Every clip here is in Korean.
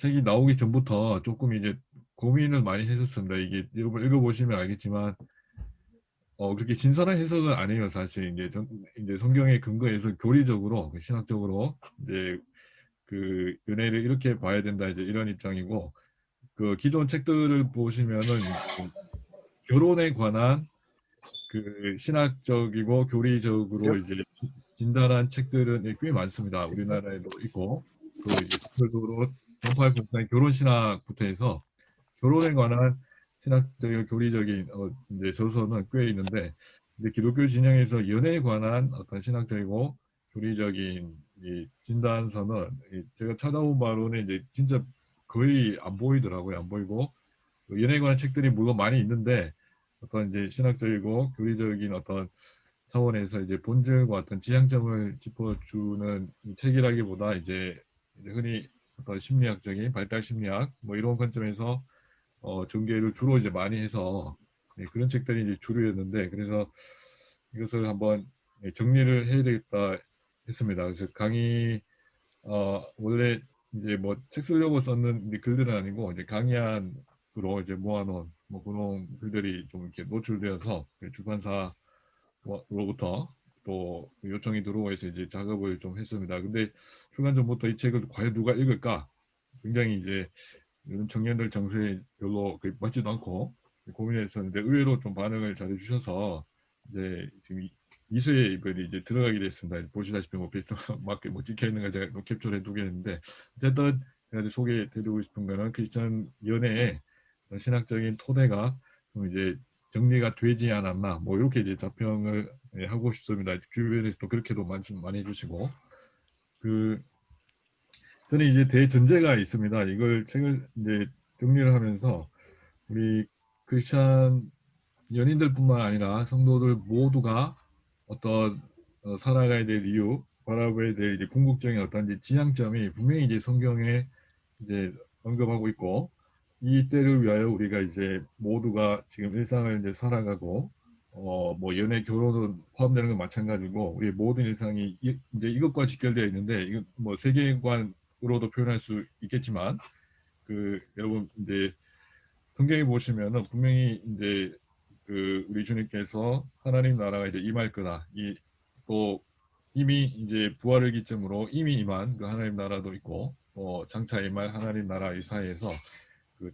책이 나오기 전부터 조금 이제 고민을 많이 했었습니다. 이게 여러분 읽어보시면 알겠지만 그렇게 신선한 해석은 아니에요. 사실 이제 성경에 근거해서 교리적으로 신학적으로 이제 그 연애를 이렇게 봐야 된다 이제 이런 입장이고 그 기존 책들을 보시면은 결혼에 관한 그 신학적이고 교리적으로 이제 진단한 책들은 꽤 많습니다. 우리나라에도 있고 또 이제 대표적으로 정팔공사의 결혼 신학부터 해서 결혼에 관한 신학적이고 교리적인 이제 저서는 꽤 있는데 근데 기독교 진영에서 연애에 관한 어떤 신학적이고 교리적인 이 진단서는 제가 찾아본 바로는 이제 진짜 거의 안 보이더라고요. 안 보이고 그 연애에 관한 책들이 물론 많이 있는데 어떤 이제 신학적이고 교리적인 어떤 차원에서 이제 본질과 어떤 지향점을 짚어주는 이 책이라기보다 이제 흔히 어떤 심리학적인 발달 심리학 뭐 이런 관점에서 전개를 주로 이제 많이 해서 그런 책들이 이제 주류였는데 그래서 이것을 한번 정리를 해야 되겠다 했습니다. 그래서 강의 원래 이제 뭐 책 쓰려고 썼는 이제 글들은 아니고 이제 강의안으로 이제 모아놓은 뭐 그런 글들이 좀 이렇게 노출되어서 출판사로부터 또 요청이 들어오서 이제 작업을 좀 했습니다. 근데 출간 전부터 이 책을 과연 누가 읽을까? 굉장히 이제 요즘 청년들 정서에 별로 맞지도 않고 고민했었는데 의외로 좀 반응을 잘해 주셔서 이제 지금 이수의 이별이 이제 들어가게 됐습니다. 보시다시피 뭐 베스트 마켓 뭐 찍혀 있는 걸 제가 캡처해 두겠는데 어쨌든 제가 소개해드리고 싶은 거는 크리스천 연애의 신학적인 토대가 좀 이제 정리가 되지 않았나 뭐 이렇게 이제 자평을 하고 싶습니다. 주변에서도 그렇게도 말씀 많이 해주시고 그 저는 이제 대전제가 있습니다. 이걸 책을 이제 정리를 하면서 우리 크리스천 연인들뿐만 아니라 성도들 모두가 어떤 살아가야 될 이유, 바라봐야 될 이제 궁극적인 어떤 이제 지향점이 분명히 이제 성경에 이제 언급하고 있고 이 때를 위하여 우리가 이제 모두가 지금 일상을 이제 살아가고 뭐 연애 결혼은 포함되는 건 마찬가지고 우리 모든 일상이 이제 이것과 직결되어 있는데 이거 뭐 세계관으로도 표현할 수 있겠지만 그 여러분 이제 성경에 보시면은 분명히 이제 그 우리 주님께서 하나님 나라가 이제 임할 거다. 이 또 이미 이제 부활을 기점으로 이미 임한 그 하나님 나라도 있고 장차 임할 하나님 나라 이 사이에서 그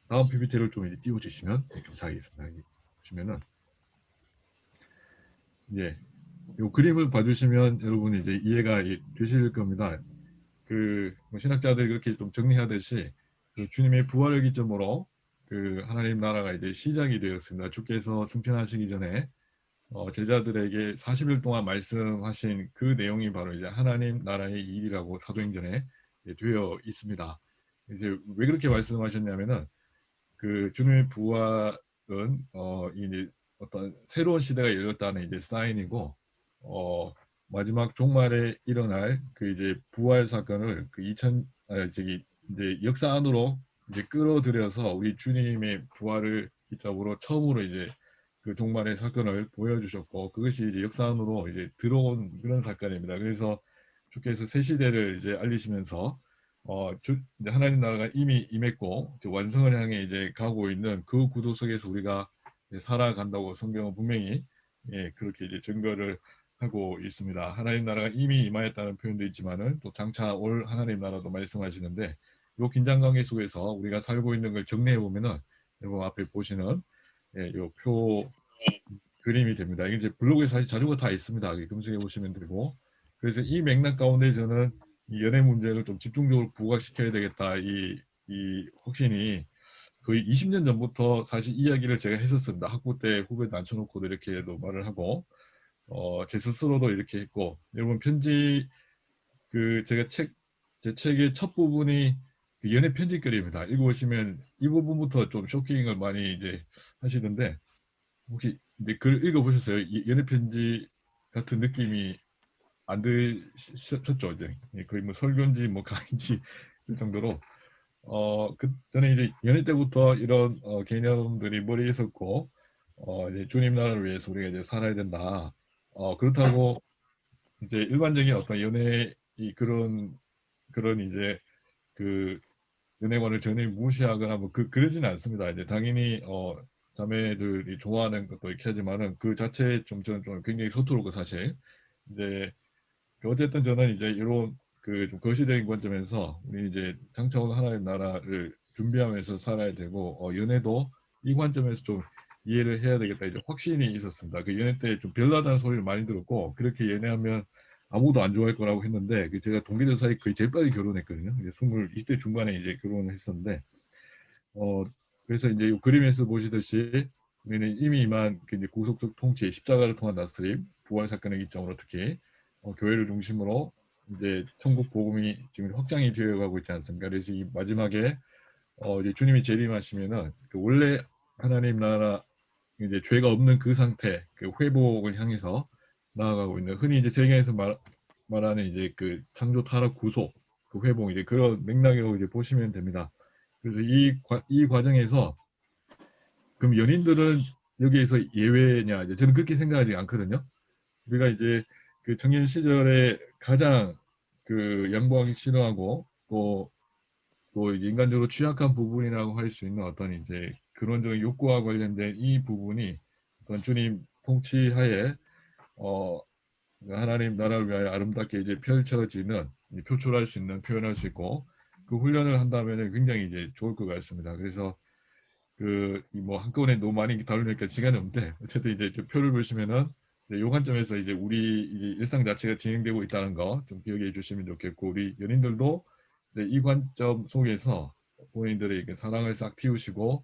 다음 PPT를 좀 이제 띄워주시면 감사하겠습니다. 여기 보시면은 예, 요 그림을 봐주시면 여러분이 이제 이해가 되실 겁니다. 그뭐 신학자들이 그렇게 좀 정리하듯이 그 주님의 부활을 기점으로 그 하나님 나라가 이제 시작이 되었습니다. 주께서 승천하시기 전에 제자들에게 40일 동안 말씀하신 그 내용이 바로 이제 하나님 나라의 일이라고 사도행전에 되어 있습니다. 이제 왜 그렇게 말씀하셨냐면은 그 주님의 부활은 이제 어떤 새로운 시대가 열렸다는 이제 사인이고 마지막 종말에 일어날 그 이제 부활 사건을 그 2000 저기 이제 역사 안으로 이제 끌어들여서 우리 주님의 부활을 기점으로 처음으로 이제 그 종말의 사건을 보여주셨고 그것이 이제 역사 안으로 이제 들어온 그런 사건입니다. 그래서 주께서 새 시대를 이제 알리시면서 이제 하나님 나라가 이미 임했고 이제 완성을 향해 이제 가고 있는 그 구도 속에서 우리가 살아간다고 성경은 분명히 그렇게 이제 증거를 하고 있습니다. 하나님 나라가 이미 임하였다는 표현도 있지만은 또 장차 올 하나님 나라도 말씀하시는데 이 긴장 관계 속에서 우리가 살고 있는 걸 정리해 보면은 여러분 앞에 보시는 요표 그림이 됩니다. 이게 이제 블로그에 사실 자료가 다 있습니다. 검색해 보시면 되고 그래서 이 맥락 가운데 저는 이 연애 문제를 좀 집중적으로 부각시켜야 되겠다 이 확신이 거의 20년 전부터 사실 이야기를 제가 했었습니다. 학부 때 후배도 앉혀놓고도 이렇게도 말을 하고 제 스스로도 이렇게 했고 여러분 편지 그 제가 제 책의 첫 부분이 그 연애 편지글입니다. 읽어보시면 이 부분부터 좀 쇼킹을 많이 이제 하시던데 혹시 근데 글 읽어보셨어요? 연애 편지 같은 느낌이 안 드셨죠? 이제 거의 뭐 설교인지 뭐 강의인지 그 정도로 저는 이제 연애 때부터 이런 개념들이 머리에 있었고 이제 주님 나라를 위해서 우리가 이제 살아야 된다. 그렇다고 이제 일반적인 어떤 연애 이 그런 이제 그 연애관을 전혀 무시하거나 뭐 그러지는 않습니다. 이제 당연히 자매들이 좋아하는 것도 있게 하지만은 그 자체에 좀 저는 좀 굉장히 서투르고 사실 이제 어쨌든 저는 이제 이런 그 좀 거시적인 관점에서 우리 이제 장차 올 하나님 나라를 준비하면서 살아야 되고 연애도 이 관점에서 좀 이해를 해야 되겠다 이제 확신이 있었습니다. 그 연애 때 좀 별나다는 소리를 많이 들었고 그렇게 연애하면 아무도 안 좋아할 거라고 했는데 그 제가 동기들 사이 거의 제일 빨리 결혼했거든요. 이제 20대 중반에 이제 결혼을 했었는데 어 그래서 이제 이 그림에서 보시듯이 우리는 이미 이만 그 이제 구속적 통치 십자가를 통한 나스림 부활 사건의 기점으로 특히 교회를 중심으로 이제 천국 복음이 지금 확장이 되어 가고 있지 않습니까? 그래서 이 마지막에 이제 주님이 재림하시면은 그 원래 하나님 나라 이제 죄가 없는 그 상태 그 회복을 향해서 나아가고 있는 흔히 이제 세계에서 말하는 이제 그 창조 타락 구속 그 회복 이제 그런 맥락으로 이제 보시면 됩니다. 그래서 이 과정에서 그럼 연인들은 여기에서 예외냐? 이제 저는 그렇게 생각하지 않거든요. 우리가 이제 그 청년 시절에 가장 그 양보하기 싫어하고 또 이제 인간적으로 취약한 부분이라고 할 수 있는 어떤 이제 근원적인 욕구와 관련된 이 부분이 어떤 주님 통치하에 어 하나님 나라를 위하여 아름답게 이제 펼쳐지는 표출할 수 있는 표현할 수 있고 그 훈련을 한다면 굉장히 이제 좋을 것 같습니다. 그래서 그 뭐 한꺼번에 너무 많이 다루니까 시간이 없는데 어쨌든 이제 좀 표를 보시면은 요 관점에서 이제 우리 이제 일상 자체가 진행되고 있다는 거 좀 기억해 주시면 좋겠고 우리 연인들도 이제 이 관점 속에서 본인들의 그 사랑을 싹 틔우시고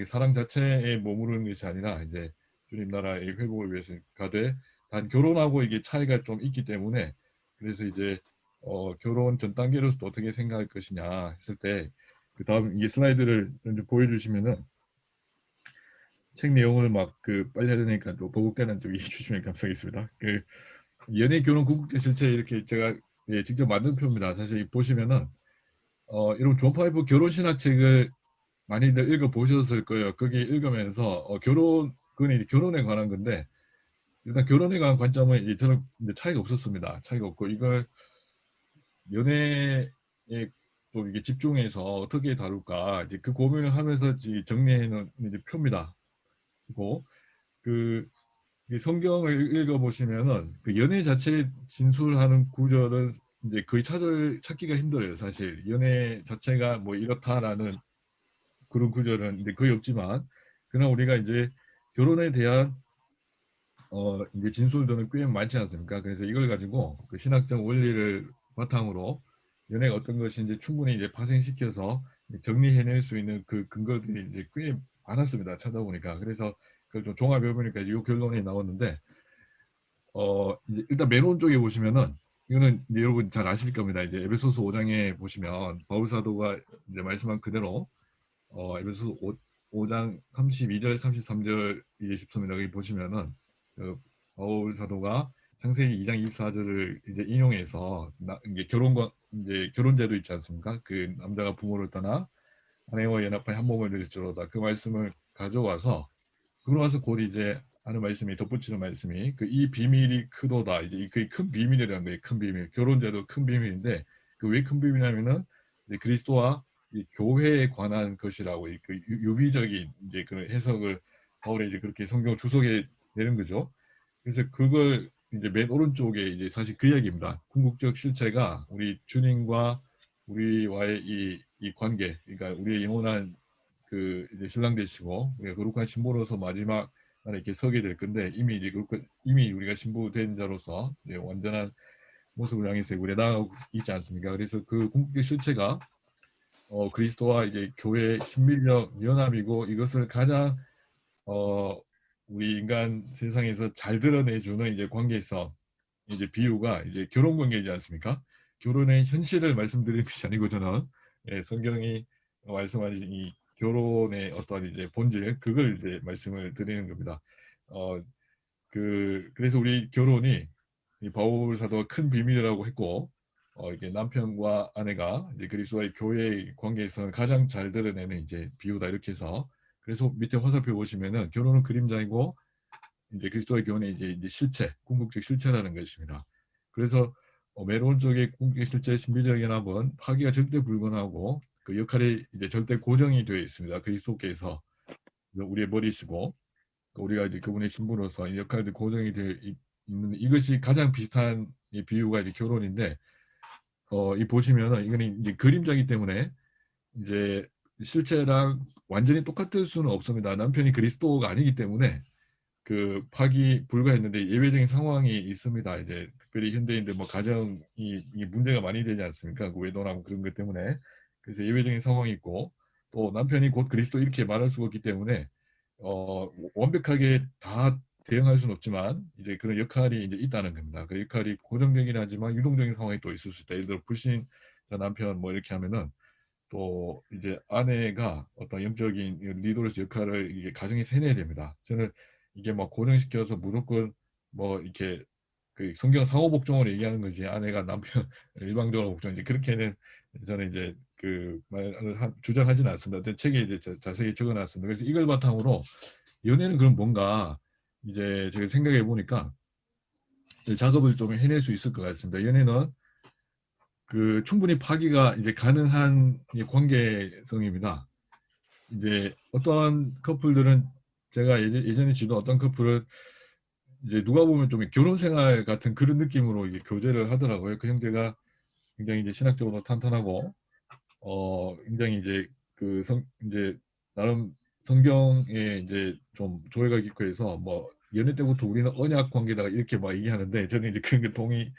이 사랑 자체에 머무르는 것이 아니라 이제 주님 나라의 회복을 위해서 가되 단 결혼하고 이게 차이가 좀 있기 때문에 그래서 이제 결혼 전 단계로서 어떻게 생각할 것이냐 했을 때 그 다음 이 슬라이드를 좀 보여주시면은 책 내용을 막 그 빨리 하려니까 또 보국대는 좀 이해해 주시면 감사하겠습니다. 그 연예 결혼 궁극대 실체 이렇게 제가 예, 직접 만든 표입니다. 사실 보시면은 이런 존 파이브 결혼 신학 책을 많이들 읽어 보셨을 거예요. 거기 읽으면서 그건 이제 결혼에 관한 건데 일단 결혼에 관한 관점은 이제 저는 이제 차이가 없었습니다. 차이가 없고 이걸 연애에 또 이게 집중해서 어떻게 다룰까 이제 그 고민을 하면서 이제 정리해 놓은 이제 표입니다. 그리고 그 성경을 읽어 보시면은 그 연애 자체 진술하는 구절은 이제 거의 찾기가 힘들어요. 사실 연애 자체가 뭐 이렇다라는 그런 구절은 이제 거의 없지만 그러나 우리가 이제 결혼에 대한 이제 진술들은 꽤 많지 않습니까? 그래서 이걸 가지고 그 신학적 원리를 바탕으로 연애가 어떤 것인지 충분히 이제 파생시켜서 정리해낼 수 있는 그 근거들이 이제 꽤 많았습니다. 찾아보니까. 그래서 그걸 좀 종합해 보니까 이 결론이 나왔는데 이제 일단 맨 오른쪽에 보시면은 이거는 이제 여러분 잘 아실 겁니다. 이제 에베소서 5장에 보시면 바울 사도가 이제 말씀한 그대로 에베소서 5장 32절 33절 이제 13절 여기 보시면은 그 바울 사도가 창세기 2장 24절을 이제 인용해서 이제 결혼과 이제 결혼제도 있지 않습니까? 그 남자가 부모를 떠나 아내와 연합하여 한 몸을 될지로다 그 말씀을 가져와서 그러고 나서 곧 이제 하는 말씀이 덧붙이는 말씀이 그 이 비밀이 크도다 이제 그게 큰 비밀이라는 거예요. 큰 비밀 결혼제도 큰 비밀인데 그 왜 큰 비밀이냐면은 이제 그리스도와 이 교회에 관한 것이라고 그 유비적인 이제 그런 해석을 바울이 이제 그렇게 성경 주석에 내는 거죠. 그래서 그걸 이제 맨 오른쪽에 이제 사실 그 이야기입니다. 궁극적 실체가 우리 주님과 우리와의 이 관계, 그러니까 우리의 영원한 그 이제 신랑 되시고 우리가 거룩한 신부로서 마지막 날에 이렇게 서게 될 건데 이미 우리가 신부된 자로서 이제 완전한 모습을 향해서 우리 나아가고 있지 않습니까? 그래서 그 궁극의 실체가 그리스도와 이제 교회의 신밀적 연합이고 이것을 가장 어, 우리 인간 세상에서 잘 드러내주는 이제 관계에서 이제 비유가 이제 결혼 관계이지 않습니까? 결혼의 현실을 말씀드리는 것이 아니고 저는 예, 성경이 말씀하신 이 결혼의 어떤 이제 본질 그걸 이제 말씀을 드리는 겁니다. 어, 그래서 우리 결혼이 이 바울 사도가 큰 비밀이라고 했고 이게 남편과 아내가 이제 그리스도와의 교회의 관계에서는 가장 잘 드러내는 이제 비유다 이렇게 해서 그래서 밑에 화살표 보시면은 결혼은 그림자이고 이제 그리스도의 교훈의 이제 실체, 궁극적 실체라는 것입니다. 그래서 맨 오른쪽에 궁극의 실제 신비적 연합은 파기가 절대 불가능하고 그 역할이 이제 절대 고정이 되어 있습니다. 그리스도께서 우리의 머리시고 우리가 이제 그분의 신부로서 이 역할이 고정이 되어 있는 이것이 가장 비슷한 이 비유가 이제 결혼인데 이 보시면은 이거는 이제 그림자이기 때문에 이제 실체랑 완전히 똑같을 수는 없습니다. 남편이 그리스도가 아니기 때문에 그 파기 불가했는데 예외적인 상황이 있습니다. 이제 특별히 현대인들 뭐 가정이 이 문제가 많이 되지 않습니까? 그 외도나 그런 것 때문에 그래서 예외적인 상황이 있고 또 남편이 곧 그리스도 이렇게 말할 수가 없기 때문에 완벽하게 다 대응할 수는 없지만 이제 그런 역할이 이제 있다는 겁니다. 그 역할이 고정되긴 하지만 유동적인 상황이 또 있을 수 있다. 예를 들어 불신 남편 뭐 이렇게 하면은 또 이제 아내가 어떤 영적인 리더로서 역할을 이게 가정에서 해내야 됩니다. 저는 이게 막 고정시켜서 무조건 뭐 이렇게 그 성경 상호 복종으로 얘기하는 거지 아내가 남편 일방적으로 복종 이제 그렇게는 저는 이제 그 말을 주장하지는 않습니다. 근데 책에 이제 자세히 적어놨습니다. 그래서 이걸 바탕으로 연애는 그럼 뭔가 이제 제가 생각해 보니까 작업을 좀 해낼 수 있을 것 같습니다. 연애는 그 충분히 파기가 이제 가능한 관계성입니다. 이제 어떤 커플들은 제가 예전에 지도 어떤 커플은 이제 누가 보면 좀 결혼 생활 같은 그런 느낌으로 이게 교제를 하더라고요. 그 형제가 굉장히 이제 신학적으로 탄탄하고 굉장히 이제 이제 나름 성경에 이제 좀 조예가 깊고 해서 뭐 연애 때부터 우리는 언약 관계다 이렇게 막 얘기하는데 저는 이제 그런 게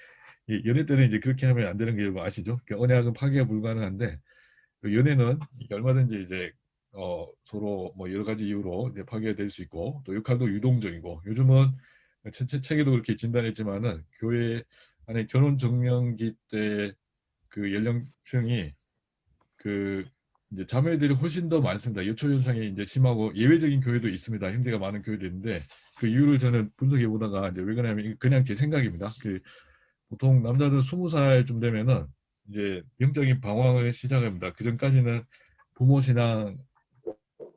연애 때는 이제 그렇게 하면 안 되는 게 뭐 아시죠? 언약은 파기가 불가능한데 그 연애는 얼마든지 이제 서로 뭐 여러 가지 이유로 이제 파괴가 될 수 있고 또 역할도 유동적이고 요즘은 책에도 그렇게 진단했지만은 교회 안에 결혼 정년기 때 그 연령층이 그 이제 자매들이 훨씬 더 많습니다. 여초 현상이 이제 심하고 예외적인 교회도 있습니다. 형제가 많은 교회도 있는데 그 이유를 저는 분석해 보다가 이제 왜 그러냐면 그냥 제 생각입니다. 그 보통 남자들 20살쯤 되면은 이제 영적인 방황을 시작합니다. 그 전까지는 부모 신앙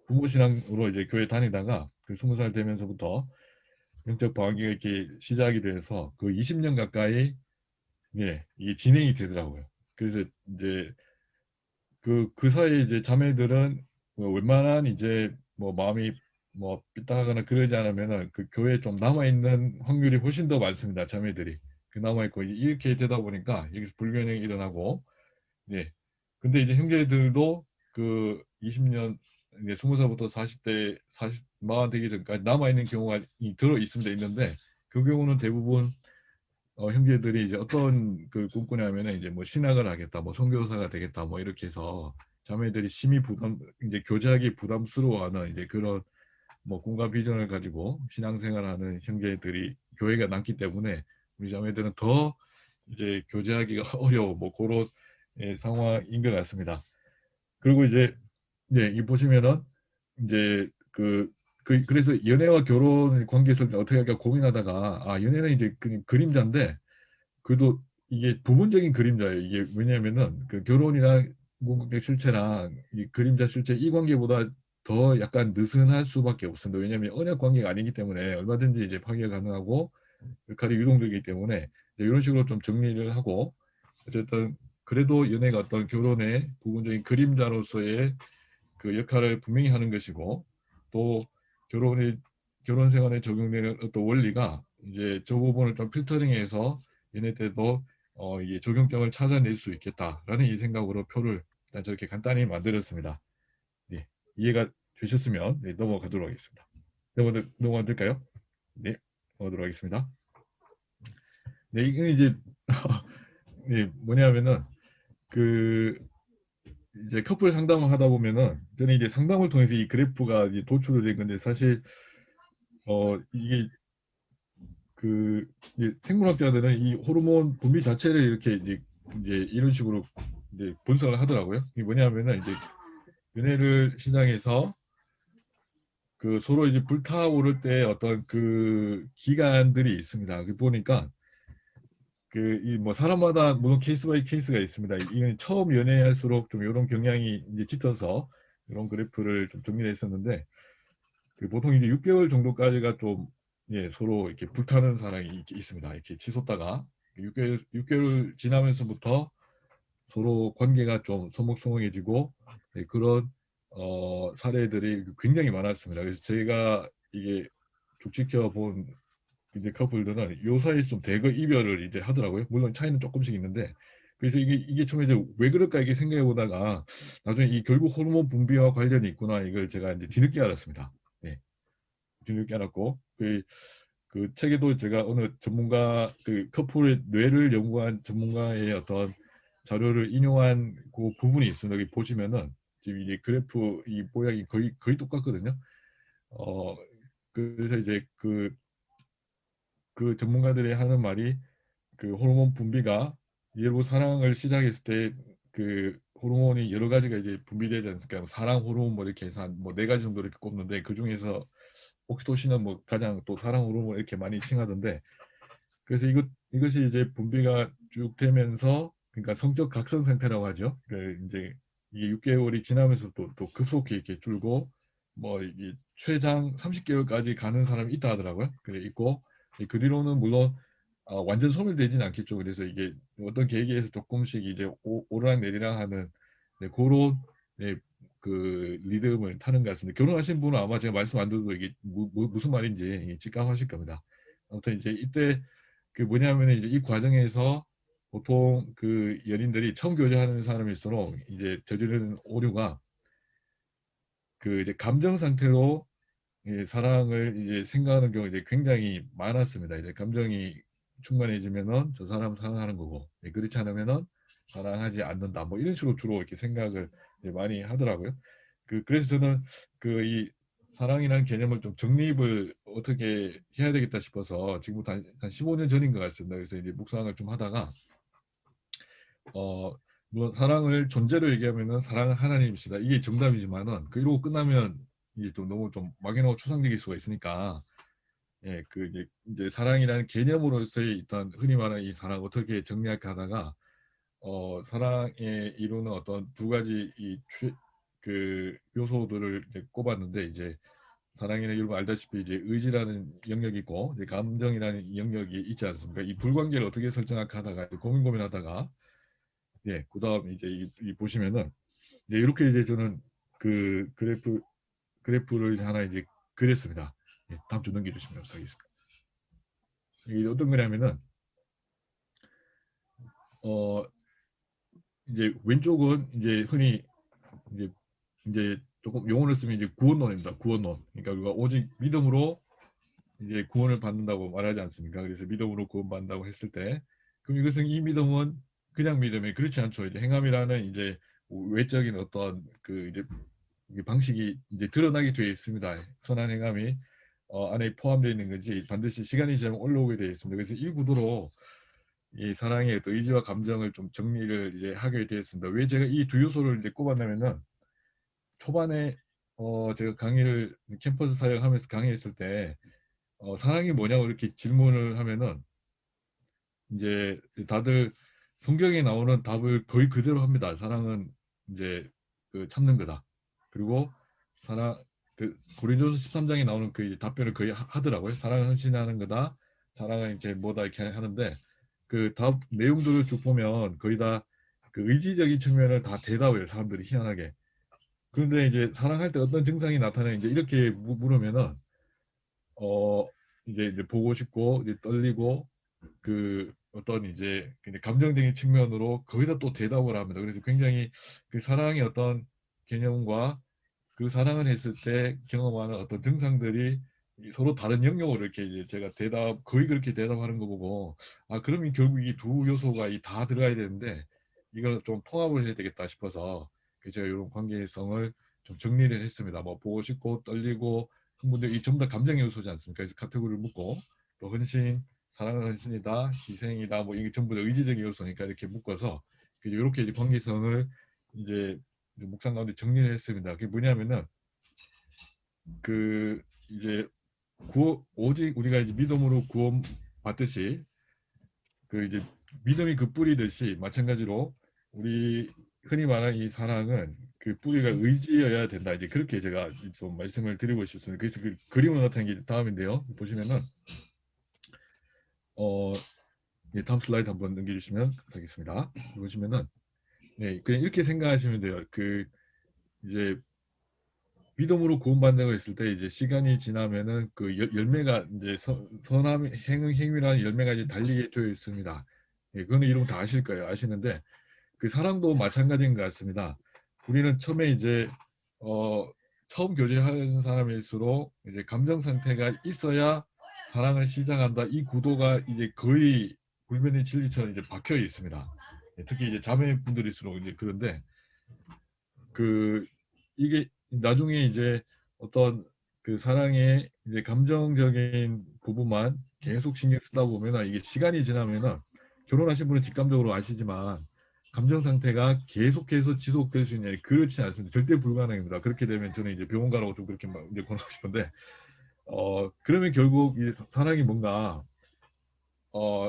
부모 신앙으로 이제 교회 다니다가 그 20살 되면서부터 영적 방황이 이렇게 시작이 돼서 그 20년 가까이 이게 진행이 되더라고요. 그래서 이제 그 사이에 이제 자매들은 뭐 웬만한 이제 뭐 마음이 뭐 삐딱하거나 그러지 않으면은 그 교회에 좀 남아있는 확률이 훨씬 더 많습니다. 자매들이. 그 남아있고 이렇게 되다 보니까 여기서 불균형이 일어나고 예. 근데 이제 형제들도 그 20년 이제 20살부터 40대 40 마흔 되기 전까지 남아있는 경우가 들어 있습니다. 있는데 그 경우는 대부분 형제들이 이제 어떤 그 꿈꾸냐면은 이제 뭐 신학을 하겠다, 뭐 선교사가 되겠다, 뭐 이렇게 해서 자매들이 심히 이제 교제하기 부담스러워하는 이제 그런 뭐 꿈과 비전을 가지고 신앙생활하는 형제들이 교회가 많기 때문에 우리 자매들은 더 이제 교제하기가 어려워 뭐 그런 상황인 것 같습니다. 그리고 이제 이 보시면은 이제 그래서 연애와 결혼 관계에서 어떻게 할까 고민하다가 연애는 이제 그림자인데 그래도 이게 부분적인 그림자예요. 이게 왜냐하면은 그 결혼이랑 궁극의 실체랑 이 그림자 실체 이 관계보다 더 약간 느슨할 수밖에 없습니다. 왜냐하면 언약 관계가 아니기 때문에 얼마든지 이제 파괴가 가능하고 역할이 유동적이기 때문에 이제 이런 식으로 좀 정리를 하고 어쨌든 그래도 연애가 어떤 결혼의 부분적인 그림자로서의 그 역할을 분명히 하는 것이고 또 결혼의 결혼 생활에 적용되는 어떤 원리가 이제 저 부분을 좀 필터링해서 얘네 때도 이 적용점을 찾아낼 수 있겠다라는 이 생각으로 표를 일단 저렇게 간단히 만들었습니다. 네, 이해가 되셨으면 넘어가도록 하겠습니다. 넘어갈까요? 네, 넘어가도록 하겠습니다. 네, 이건 이제 네, 뭐냐면은 그 이제 커플 상담을 하다 보면은 저는 이제 상담을 통해서 이 그래프가 이제 도출이 된 건데 사실 이게 그 이제 생물학자들은 이 호르몬 분비 자체를 이렇게 이제 이런 식으로 이제 분석을 하더라고요. 이게 뭐냐면은 이제 연애를 시작해서 그 서로 이제 불타오를 때 어떤 그 기간들이 있습니다. 그 보니까 그 이 뭐 사람마다 물론 케이스 바이 케이스가 있습니다. 이건 처음 연애할수록 좀 이런 경향이 이제 짙어서 이런 그래프를 좀 정리를 했었는데 그 보통 이제 6개월 정도까지가 좀 서로 이렇게 불타는 사랑이 있습니다. 이렇게 치솟다가 6개월 지나면서부터 서로 관계가 좀 서먹서먹해지고 네, 그런 사례들이 굉장히 많았습니다. 그래서 저희가 이게 쭉 지켜본 이제 커플들은 요 사이에 좀 대거 이별을 이제 하더라고요. 물론 차이는 조금씩 있는데 그래서 이게 처음에 이제 왜 그럴까 이게 생각해 보다가 나중에 이 결국 호르몬 분비와 관련이 있구나 이걸 제가 이제 뒤늦게 알았습니다. 네, 뒤늦게 알았고 그 책에도 제가 어느 전문가 그 커플의 뇌를 연구한 전문가의 어떤 자료를 인용한 그 부분이 있습니다. 여기 보시면은 지금 이게 그래프 이 모양이 거의 똑같거든요. 어 그래서 이제 그 전문가들이 하는 말이 그 호르몬 분비가 일부 사랑을 시작했을 때 그 호르몬이 여러 가지가 이제 분비되지 않습니까? 뭐 사랑 호르몬 뭐 이렇게 해서 한 뭐 네 가지 정도 이렇게 꼽는데 그 중에서 옥시토신은 뭐 가장 또 사랑 호르몬 이렇게 많이 칭하던데 그래서 이것이 이제 분비가 쭉 되면서 그러니까 성적 각성 상태라고 하죠. 그 이제 이게 6개월이 지나면서 또 급속히 이렇게 줄고 뭐 이게 최장 30개월까지 가는 사람이 있다 하더라고요. 그래 있고 그 뒤로는 물론 완전 소멸되지는 않겠죠. 그래서 이게 어떤 계기에서 조금씩 이제 오르락 내리락 하는 네, 그런 네, 그 리듬을 타는 것 같습니다. 결혼하신 분은 아마 제가 말씀 안 드려도 이게 무슨 말인지 직감하실 겁니다. 아무튼 이제 이때 그 뭐냐면 이제 이 과정에서 보통 그 연인들이 처음 교제하는 사람일수록 이제 저지르는 오류가 그 이제 감정 상태로 사랑을 이제 생각하는 경우가 이제 굉장히 많았습니다. 이제 감정이 충만해지면은 저 사람 사랑하는 거고 그렇지 않으면은 사랑하지 않는다. 뭐 이런 식으로 주로 이렇게 생각을 많이 하더라고요. 그래서 저는 그 이 사랑이라는 개념을 좀 정립을 어떻게 해야 되겠다 싶어서 지금부터 한 15년 전인 것 같습니다. 그래서 이제 묵상을 좀 하다가 어 물론 사랑을 존재로 얘기하면은 사랑은 하나님이시다. 이게 정답이지만은 그 이러고 끝나면 이게 또 너무 좀 막연하고 추상적일 수가 있으니까 그 이제 사랑이라는 개념으로서의 일단 흔히 말하는 이 사랑 어떻게 정리할까 하다가 사랑에 이루는 어떤 두 가지 그 요소들을 이제 꼽았는데 이제 사랑에는 여러분 알다시피 이제 의지라는 영역이 있고 이제 감정이라는 영역이 있지 않습니까? 이 불관계를 어떻게 설정할까 하다가 고민하다가 그다음 이제 이 보시면은 이제 이렇게 이제 저는 그 그래프를 이제 하나 이제 그렸습니다. 다음 주 넘겨주시면 감사하겠습니다. 이게 어떤 거냐면은 어 이제 왼쪽은 이제 흔히 이제 조금 용어를 쓰면 이제 구원론입니다. 구원론. 그러니까 우리가 오직 믿음으로 이제 구원을 받는다고 말하지 않습니까? 그래서 믿음으로 구원받는다고 했을 때 그럼 이것은 이 믿음은 그냥 믿음이 그렇지 않죠. 이제 행함이라는 이제 외적인 어떤 그 이제 방식이 이제 드러나게 되어 있습니다. 선한 행함이 안에 포함되어 있는 건지 반드시 시간이 지나면 올라오게 되어 있습니다. 그래서 이 구도로 이 사랑의 또 의지와 감정을 좀 정리를 이제 하게 되었습니다. 왜 제가 이 두 요소를 이제 꼽았냐면은 초반에 제가 강의를 캠퍼스 사역하면서 강의했을 때 사랑이 뭐냐고 이렇게 질문을 하면은 이제 다들 성경에 나오는 답을 거의 그대로 합니다. 사랑은 이제 그 참는 거다. 그리고 사랑 그 고린도서 13장에 나오는 그 답변을 거의 하더라고요. 사랑은 헌신하는 거다. 사랑은 이제 뭐다 이렇게 하는데 그 답 내용들을 쭉 보면 거의 다 그 의지적인 측면을 다 대답해요. 사람들이 희한하게. 그런데 이제 사랑할 때 어떤 증상이 나타나는지 이렇게 물으면은 어 이제 보고 싶고 이제 떨리고 그 어떤 이제 감정적인 측면으로 거기다 또 대답을 합니다. 그래서 굉장히 그 사랑의 어떤 개념과 그 사랑을 했을 때 경험하는 어떤 증상들이 서로 다른 영역으로 이렇게 이제 제가 거의 그렇게 대답하는 거 보고 그러면 결국 이 두 요소가 다 들어가야 되는데 이걸 좀 통합을 해야 되겠다 싶어서 제가 이런 관계성을 좀 정리를 했습니다. 뭐 보고 싶고 떨리고 흥분되고 이 전부 다 감정 요소지 않습니까? 그래서 카테고리를 묶고 또 헌신, 사랑은 헌신이다, 희생이다, 뭐 이게 전부 다 의지적인 요소니까 이렇게 묶어서 이렇게 이제 관계성을 이제 묵상 가운데 정리를 했습니다. 그게 뭐냐면은 그 이제 오직 우리가 이제 믿음으로 구원 받듯이 그 이제 믿음이 그 뿌리듯이 마찬가지로 우리 흔히 말하는 이 사랑은 그 뿌리가 의지여야 된다. 이제 그렇게 제가 좀 말씀을 드리고 싶습니다. 그래서 그 그림을 나타낸 게 다음인데요. 보시면은 어 예, 다음 슬라이드 한번 넘겨주시면 감사하겠습니다. 보시면은 네, 그냥 이렇게 생각하시면 돼요. 그 이제 믿음으로 구원받는다고 했을 때 이제 시간이 지나면은 그 열매가 이제 선함 행위라는 열매가 이제 달리게 되어 있습니다. 예, 그거는 이런 거 다 아실 거예요. 아시는데 그 사랑도 마찬가지인 것 같습니다. 우리는 처음에 이제 어, 처음 교제하는 사람일수록 이제 감정 상태가 있어야 사랑을 시작한다. 이 구도가 이제 거의 불변의 진리처럼 이제 박혀 있습니다. 예, 특히 이제 자매분들일수록 이제 그런데 그 이게 나중에 이제 어떤 그 사랑의 이제 감정적인 부분만 계속 신경 쓰다 보면은 이게 시간이 지나면은 결혼하신 분은 직감적으로 아시지만 감정 상태가 계속해서 지속될 수 있냐 그렇지 않습니다. 절대 불가능합니다. 그렇게 되면 저는 이제 병원 가라고 좀 그렇게 막 이제 권하고 싶은데 그러면 결국 이 사랑이 뭔가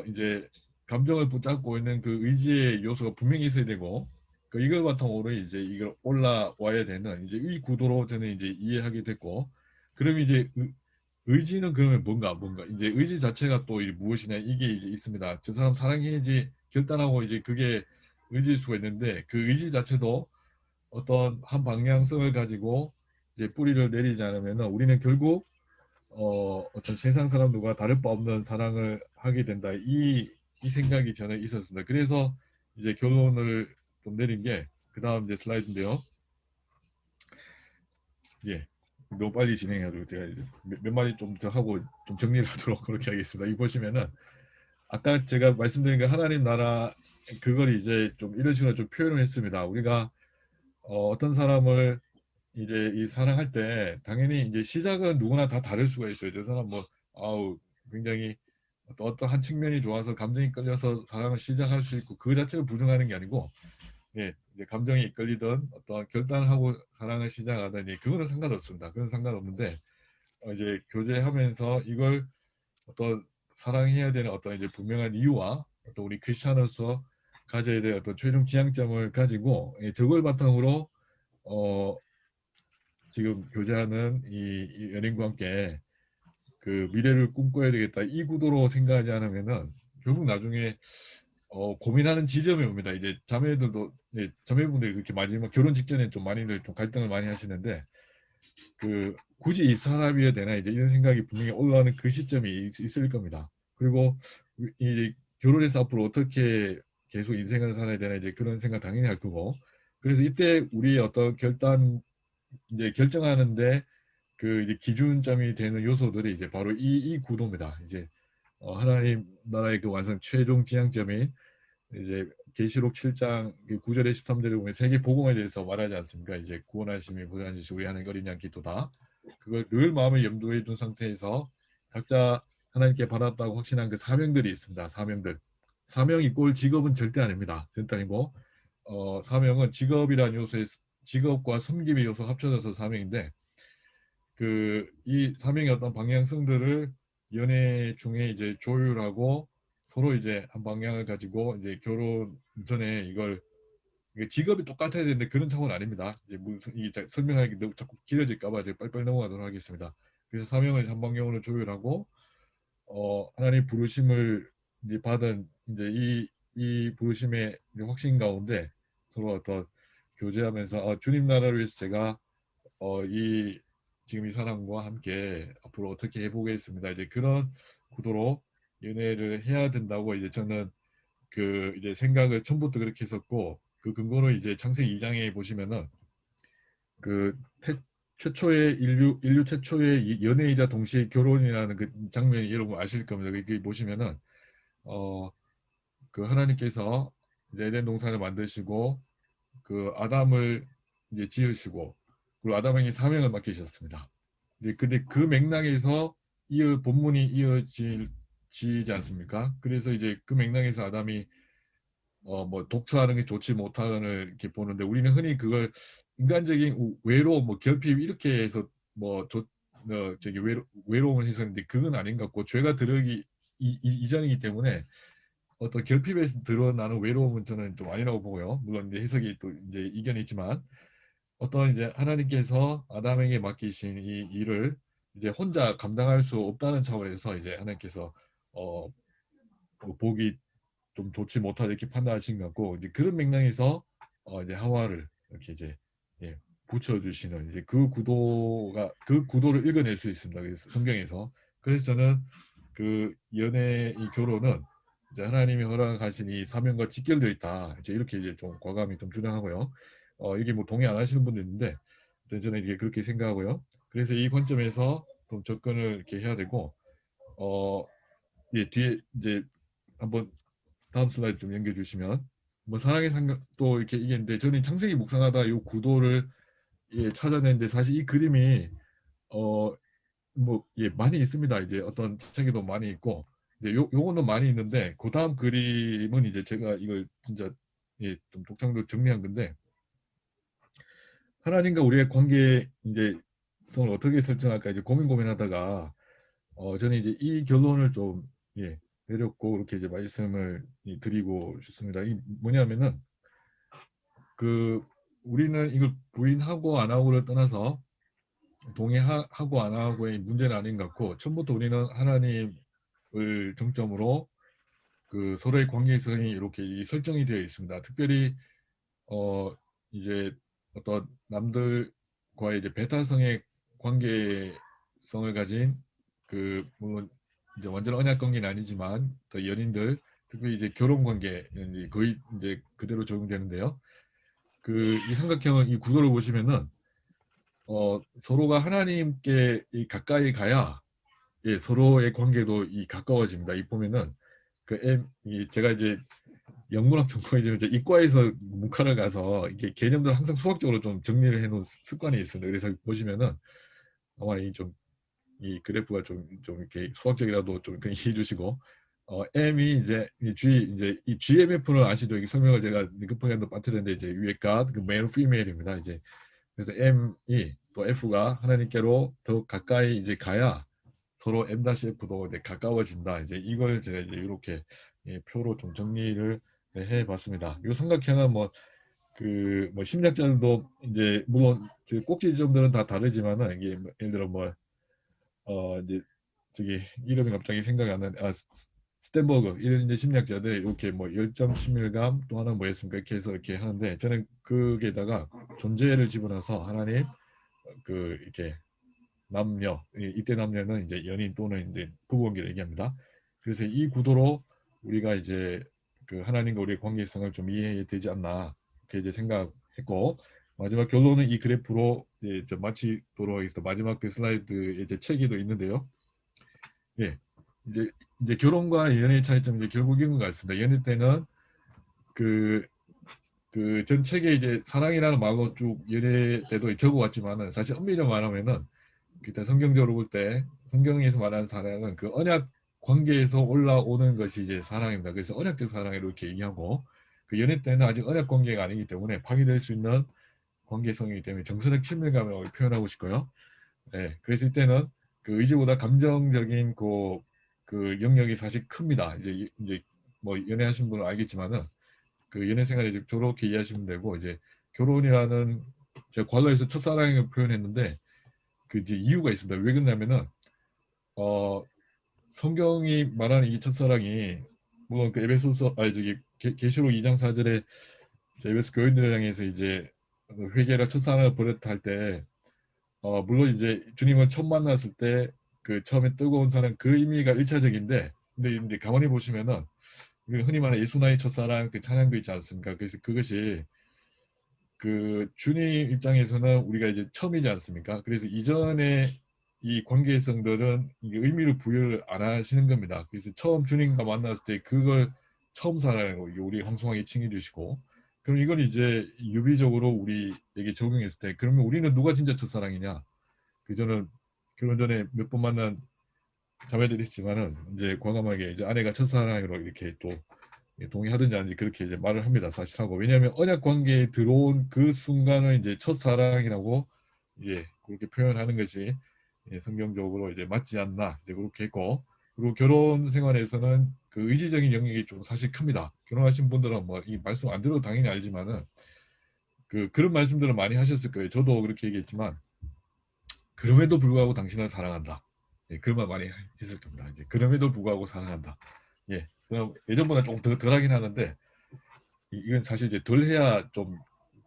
이제 감정을 붙잡고 있는 그 의지의 요소가 분명히 있어야 되고 그 이걸 바탕으로 이제 이걸 올라와야 되는 이제 이 구도로 저는 이제 이해하게 됐고 그럼 이제 의지는 그러면 뭔가 이제 의지 자체가 또 무엇이냐 이게 이제 있습니다. 저 사람 사랑해야지 결단하고 이제 그게 의지일 수가 있는데 그 의지 자체도 어떤 한 방향성을 가지고 이제 뿌리를 내리지 않으면 우리는 결국 어떤 세상 사람들과 다를 바 없는 사랑을 하게 된다. 이 생각이 저는 있었습니다. 그래서 이제 결론을 좀 내린 게 그 다음 이제 슬라이드인데요. 예, 너무 빨리 진행해가지고 제가 이제 몇 마디 좀 더 하고 좀 정리를 하도록 그렇게 하겠습니다. 이 보시면은 아까 제가 말씀드린 그 하나님 나라 그걸 이제 좀 이런 식으로 좀 표현을 했습니다. 우리가 어떤 사람을 이제 이 사랑할 때 당연히 이제 시작은 누구나 다 다를 수가 있어요. 저 사람 뭐 아우 굉장히 어떤 한 측면이 좋아서 감정이 끌려서 사랑을 시작할 수 있고 그 자체를 부정하는 게 아니고 예, 이제 감정이 이끌리던 어떤 결단을 하고 사랑을 시작하다니 그거는 상관없습니다. 그건 상관없는데 이제 교제하면서 이걸 어떤 사랑해야 되는 어떤 이제 분명한 이유와 또 우리 크리스천으로서 가져야 될 어떤 최종 지향점을 가지고 예, 저걸 바탕으로 어, 지금 교제하는 이 연인과 함께 그 미래를 꿈꿔야 되겠다 이 구도로 생각하지 않으면은 결국 나중에 고민하는 지점이 옵니다. 이제 자매들도 네, 자매분들이 그렇게 마지막 결혼 직전에 좀 많이들 좀 갈등을 많이 하시는데 그 굳이 이 사람이어야 되나 이제 이런 생각이 분명히 올라오는 그 시점이 있을 겁니다. 그리고 이 결혼해서 앞으로 어떻게 계속 인생을 살아야 되나 이제 그런 생각 당연히 할 거고 그래서 이때 우리의 어떤 결단 이제 결정하는데 그 이제 기준점이 되는 요소들이 이제 바로 이 구도입니다. 이제 하나님 나라의 그 완성 최종 지향점인 이제 계시록 7장 9절에 13절에 보면 세계 복음에 대해서 말하지 않습니까? 이제 구원하심이 보장하시 우리 하나님 어린 양 기도다. 그걸 늘 마음에 염두에 둔 상태에서 각자 하나님께 받았다고 확신한 그 사명들이 있습니다. 사명들. 사명 이꼴 직업은 절대 아닙니다. 절대 아니고 사명은 직업이라는 요소에 직업과 섬김의 요소 합쳐져서 사명인데 그 이 사명의 어떤 방향성들을 연애 중에 이제 조율하고 서로 이제 한 방향을 가지고 이제 결혼 전에 이걸 이게 직업이 똑같아야 되는데 그런 차원은 아닙니다. 이제 무슨 이게 설명하기 너무 자꾸 길어질까봐 제가 빨리빨리 넘어가도록 하겠습니다. 그래서 사명을 한 방향으로 조율하고 하나님 부르심을 이제 받은 이제 이 부르심의 확신 가운데 서로 어떤 교제하면서 주님 나라를 위해서 제가 이 지금 이 사람과 함께 앞으로 어떻게 해보겠습니다. 이제 그런 구도로 연애를 해야 된다고 이제 저는 그 이제 생각을 처음부터 그렇게 했었고 그 근거로 이제 창세기 2장에 보시면은 그 최초의 인류 최초의 연애이자 동시에 결혼이라는 그 장면이 여러분 아실 겁니다. 이게 보시면은 어 그 하나님께서 이제 에덴 동산을 만드시고 그 아담을 이제 지으시고 그리고 아담에게 사명을 맡기셨습니다. 근데 그 맥락에서 본문이 이어지지 않습니까? 그래서 이제 그 맥락에서 아담이 뭐 독처하는 게 좋지 못하는을 이렇게 보는데 우리는 흔히 그걸 인간적인 외로움, 뭐 결핍 이렇게 해서 뭐 저기 외로움을 해서는데 그건 아닌 것 같고 죄가 들어기 이전이기 때문에 어떤 결핍에서 드러나는 외로움은 저는 좀 아니라고 보고요. 물론 이제 해석이 또 이제 이견이 있지만 어떤 이제 하나님께서 아담에게 맡기신 이 일을 이제 혼자 감당할 수 없다는 차원에서 이제 하나님께서 어, 복이 좀 좋지 못하다 이렇게 판단하신 것 같고 이제 그런 맥락에서 이제 하와를 이렇게 이제 예, 붙여주시는 이제 그 구도를 읽어낼 수 있습니다. 그래서 성경에서 그래서 저는 그 연애 이 결혼은 이제 하나님이 허락하신 이 사명과 직결되어 있다. 이제 이렇게 이제 좀 과감히 좀 주장하고요. 이게 뭐 동의 안 하시는 분도 있는데 저는 이게 그렇게 생각하고요. 그래서 이 관점에서 좀 접근을 이렇게 해야 되고 어, 예, 뒤에 이제 한번 다음 슬라이드 좀 연결해 주시면 뭐 사랑의 상또 이렇게 이게 있는데 저는 창세기 묵상하다 이 구도를 예, 찾아내는데 사실 이 그림이 어 뭐 예, 많이 있습니다. 이제 어떤 책에도 많이 있고 이제 요거는 많이 있는데 그 다음 그림은 이제 제가 이걸 진짜 예, 좀 독창으로 정리한 건데 하나님과 우리의 관계 이제 성을 어떻게 설정할까 이제 고민하다가 저는 이제 이 결론을 좀 예, 내렸고 그렇게 이제 말씀을 드리고 싶습니다. 이 뭐냐면은 그 우리는 이걸 부인하고 안 하고를 떠나서 동의하고 안 하고의 문제는 아닌 것 같고 처음부터 우리는 하나님을 정점으로 그 서로의 관계성이 이렇게 설정이 되어 있습니다. 특별히 어 이제 어떤 남들과의 이제 배타성의 관계성을 가진 그 물론 이제 완전 언약 관계는 아니지만 또 연인들 특히 이제 결혼 관계는 거의 이제 그대로 적용되는데요. 그 이 삼각형의 이 구도를 보시면은 서로가 하나님께 이 가까이 가야 예, 서로의 관계도 이 가까워집니다. 이 보면은 제가 이제 영문학 전공이지만 이제 이과에서 문과를 가서 이게 개념들 항상 수학적으로 좀 정리를 해놓은 습관이 있습니다. 그래서 보시면은 아마 이 그래프가 좀 이렇게 수학적이라도 좀 그냥 이해해 주시고 M이 이제 이 GMF는 아시죠? 이 설명을 제가 급하게 한번 빠뜨렸는데 이제 위에 그 male, female입니다. 이제 그래서 M이 또 F가 하나님께로 더 가까이 이제 가야 서로 M-F도 이제 가까워진다. 이제 이걸 제가 이제 이렇게 예, 표로 좀 정리를 해봤습니다. 이 삼각형은 뭐 심리학자들도 이제 물론 꼭지 지점들은 다 다르지만은 이게 예를 들어 이제 저기 이름이 갑자기 생각이 안 나는데 스탠버그 이런 이제 심리학자들 이렇게 뭐 열정 친밀감 또 하나 뭐였습니까 이렇게 해서 이렇게 하는데 저는 거기에다가 존재를 집어넣어서 하나님 이렇게 남녀 이때 남녀는 이제 연인 또는 이제 부부관계를 얘기합니다. 그래서 이 구도로 우리가 이제 그 하나님과 우리의 관계성을 좀 이해해야 되지 않나 이렇게 이제 생각했고 마지막 결론은 이 그래프로 이제 마치도록 하겠습니다. 마지막 그 슬라이드 이제 체계도 있는데요. 예, 이제 결혼과 연애의 차이점 이제 결국 이런 것 같습니다. 연애 때는 그 전 책에 이제 사랑이라는 말로 쭉 연애 때도 적어왔지만은 사실 엄밀히 말하면은 그때 성경적으로 볼 때 성경에서 말하는 사랑은 그 언약 관계에서 올라오는 것이 이제 사랑입니다. 그래서 언약적 사랑을 이렇게 얘기하고 그 연애 때는 아직 언약 관계가 아니기 때문에 파괴될 수 있는 관계성이기 때문에 정서적 친밀감을 표현하고 싶고요. 네, 그래서 이때는 그 의지보다 감정적인 그 영역이 사실 큽니다. 이제 뭐 연애하신 분은 알겠지만은 그 연애 생활을 이제 저렇게 이해하시면 되고 이제 결혼이라는 제가 관로에서 첫사랑을 표현했는데 그 이제 이유가 있습니다. 왜 그러냐면은 어 성경이 말하는 이 첫사랑이 물론 그 에베소서 저기 계시록 2장 4절에 에베소 교인들을 향해서 이제 회개라 첫사랑을 버렸다 할 때 물론 이제 주님을 처음 만났을 때 그 처음에 뜨거운 사랑 그 의미가 일차적인데 근데 이제 가만히 보시면은 우리가 흔히 말하는 예수나의 첫사랑 그 찬양도 있지 않습니까? 그래서 그것이 그 주님 입장에서는 우리가 이제 처음이지 않습니까? 그래서 이전에 이 관계성들은 이게 의미를 부여를 안 하시는 겁니다. 그래서 처음 주님과 만났을 때 그걸 처음 사랑하고 우리 황송하게 칭해 주시고 그럼 이건 이제 유비적으로 우리에게 적용했을 때 그러면 우리는 누가 진짜 첫사랑이냐? 그 저는 결혼 전에 몇 번 만난 자매들이 있지만은 이제 과감하게 이제 아내가 첫사랑으로 이렇게 또 동의하든지 아닌지 그렇게 이제 말을 합니다. 사실하고 왜냐하면 언약 관계에 들어온 그 순간을 이제 첫사랑이라고 예 그렇게 표현하는 것이 성경적으로 이제 맞지 않나 이제 그렇게 했고 그리고 결혼 생활에서는 그 의지적인 영역이 좀 사실 큽니다. 결혼하신 분들은 뭐 이 말씀 안 들어도 당연히 알지만은 그런 말씀들을 많이 하셨을 거예요. 저도 그렇게 얘기했지만 그럼에도 불구하고 당신을 사랑한다. 예, 그런 말 많이 했을 겁니다. 이제 그럼에도 불구하고 사랑한다. 예. 그럼 예전보다 조금 덜하긴 하는데 이건 사실 이제 덜 해야 좀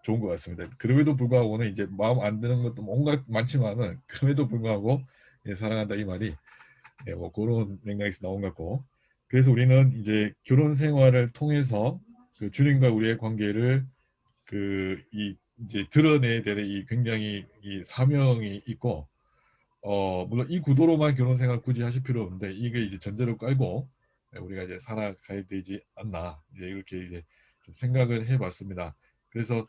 좋은 것 같습니다. 그럼에도 불구하고는 이제 마음 안 드는 것도 뭔가 많지만은 그럼에도 불구하고 예, 사랑한다 이 말이 예, 뭐 그런 맥락에서 나온 것 같고 그래서 우리는 이제 결혼 생활을 통해서 그 주님과 우리의 관계를 그 이 이제 드러내야 되는 이 굉장히 이 사명이 있고 물론 이 구도로만 결혼 생활 굳이 하실 필요 없는데 이게 이제 전제를 깔고 예, 우리가 이제 살아가야 되지 않나 이제 이렇게 이제 좀 생각을 해봤습니다. 그래서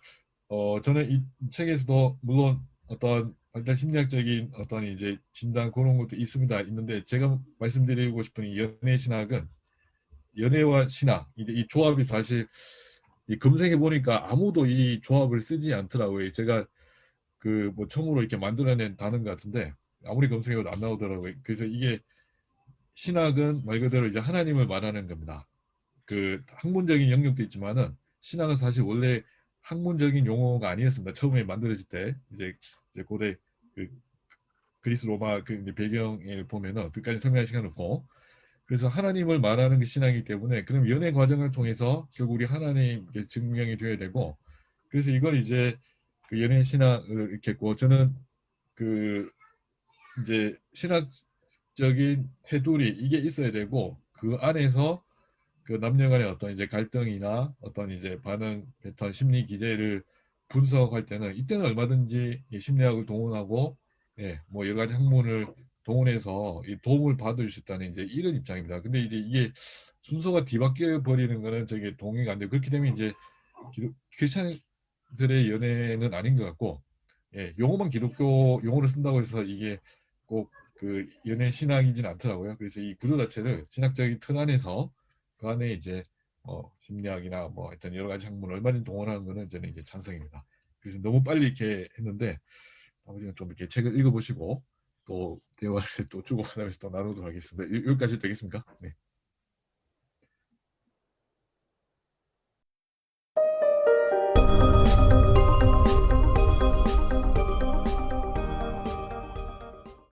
저는 이 책에서도 물론 어떤 일단 심리학적인 어떤 이제 진단 그런 것도 있는데 제가 말씀드리고 싶은 이 연애 신학은 연애와 신학 이제 이 조합이 사실 이 검색해 보니까 아무도 이 조합을 쓰지 않더라고요. 제가 그 뭐 처음으로 이렇게 만들어낸 단어인 것 같은데 아무리 검색해도 안 나오더라고요. 그래서 이게 신학은 말 그대로 이제 하나님을 말하는 겁니다. 그 학문적인 영역도 있지만은 신학은 사실 원래 학문적인 용어가 아니었습니다. 처음에 만들어질 때 이제 고대 그 그리스 로마 그 배경을 보면은 그까지 설명할 시간 없고 그래서 하나님을 말하는 게 신앙이기 때문에 그럼 연애 과정을 통해서 결국 우리 하나님께 증명이 되어야 되고 그래서 이걸 이제 그 연애 신앙을 이렇게 했고 저는 그 이제 신학적인 테두리 이게 있어야 되고 그 안에서 그 남녀 간의 어떤 이제 갈등이나 어떤 이제 반응 패턴 심리 기제를 분석할 때는 이때는 얼마든지 이 심리학을 동원하고 예, 뭐 여러 가지 학문을 동원해서 이 도움을 받을 수 있다는 이제 이런 입장입니다. 근데 이제 이게 순서가 뒤바뀌어 버리는 거는 저게 동의가 안 돼요. 그렇게 되면 이제 크리스천들의 연애는 아닌 것 같고 예, 용어만 기독교 용어를 쓴다고 해서 이게 꼭 그 연애 신학이진 않더라고요. 그래서 이 구조 자체를 신학적인 틀 안에서 그 안에 이제 심리학이나 뭐 하여튼 여러 가지 학문을 얼마든지 동원하는 거는 저는 이제 찬성입니다. 그래서 너무 빨리 이렇게 했는데 아버지는 좀 이렇게 책을 읽어보시고 또 대화를 또 주고받으면서 또 나누도록 하겠습니다. 여기까지 되겠습니까? 네.